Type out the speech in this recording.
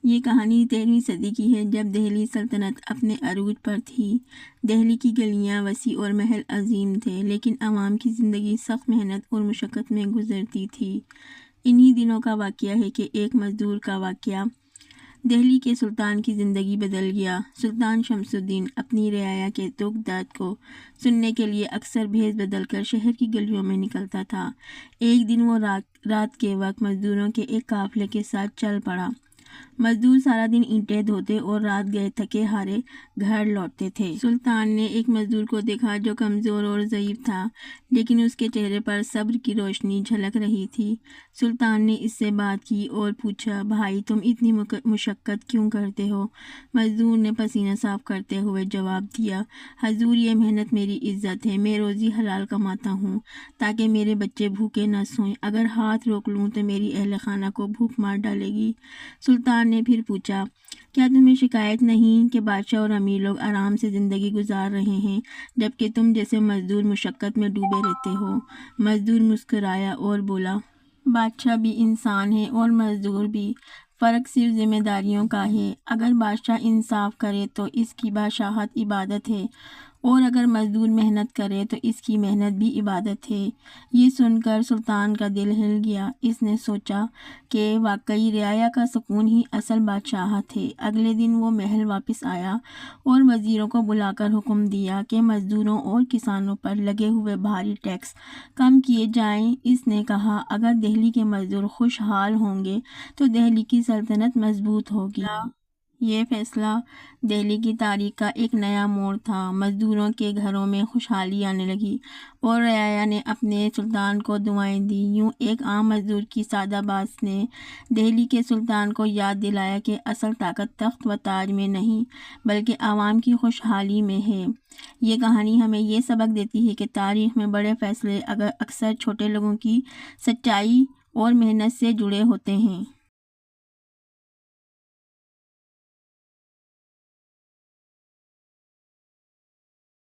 یہ کہانی 13ویں صدی کی ہے، جب دہلی سلطنت اپنے عروج پر تھی۔ دہلی کی گلیاں وسیع اور محل عظیم تھے، لیکن عوام کی زندگی سخت محنت اور مشقت میں گزرتی تھی۔ انہی دنوں کا واقعہ ہے کہ ایک مزدور کا واقعہ دہلی کے سلطان کی زندگی بدل گیا۔ سلطان شمس الدین اپنی رعایا کے دکھ درد کو سننے کے لیے اکثر بھیس بدل کر شہر کی گلیوں میں نکلتا تھا۔ ایک دن وہ رات کے وقت مزدوروں کے ایک قافلے کے ساتھ چل پڑا۔ مزدور سارا دن اینٹیں دھوتے اور رات گئے تھکے ہارے گھر لوٹتے تھے۔ سلطان نے ایک مزدور کو دیکھا جو کمزور اور ضعیف تھا، لیکن اس کے چہرے پر صبر کی روشنی جھلک رہی تھی۔ سلطان نے اس سے بات کی اور پوچھا، بھائی تم اتنی مشقت کیوں کرتے ہو؟ مزدور نے پسینہ صاف کرتے ہوئے جواب دیا، حضور یہ محنت میری عزت ہے، میں روزی حلال کماتا ہوں تاکہ میرے بچے بھوکے نہ سوئیں، اگر ہاتھ روک لوں تو میری اہل خانہ کو بھوک مار ڈالے گی۔ سلطان نے پھر پوچھا، کیا تمہیں شکایت نہیں کہ بادشاہ اور امیر لوگ آرام سے زندگی گزار رہے ہیں جبکہ تم جیسے مزدور مشقت میں ڈوبے رہتے ہو؟ مزدور مسکرایا اور بولا، بادشاہ بھی انسان ہے اور مزدور بھی، فرق صرف ذمہ داریوں کا ہے۔ اگر بادشاہ انصاف کرے تو اس کی بادشاہت عبادت ہے، اور اگر مزدور محنت کرے تو اس کی محنت بھی عبادت ہے۔ یہ سن کر سلطان کا دل ہل گیا۔ اس نے سوچا کہ واقعی رعایا کا سکون ہی اصل بادشاہت ہے۔ اگلے دن وہ محل واپس آیا اور وزیروں کو بلا کر حکم دیا کہ مزدوروں اور کسانوں پر لگے ہوئے بھاری ٹیکس کم کیے جائیں۔ اس نے کہا، اگر دہلی کے مزدور خوشحال ہوں گے تو دہلی کی سلطنت مضبوط ہوگی۔ یہ فیصلہ دہلی کی تاریخ کا ایک نیا موڑ تھا۔ مزدوروں کے گھروں میں خوشحالی آنے لگی اور رعایا نے اپنے سلطان کو دعائیں دیں۔ یوں ایک عام مزدور کی سادہ بات نے دہلی کے سلطان کو یاد دلایا کہ اصل طاقت تخت و تاج میں نہیں بلکہ عوام کی خوشحالی میں ہے۔ یہ کہانی ہمیں یہ سبق دیتی ہے کہ تاریخ میں بڑے فیصلے اکثر چھوٹے لوگوں کی سچائی اور محنت سے جڑے ہوتے ہیں۔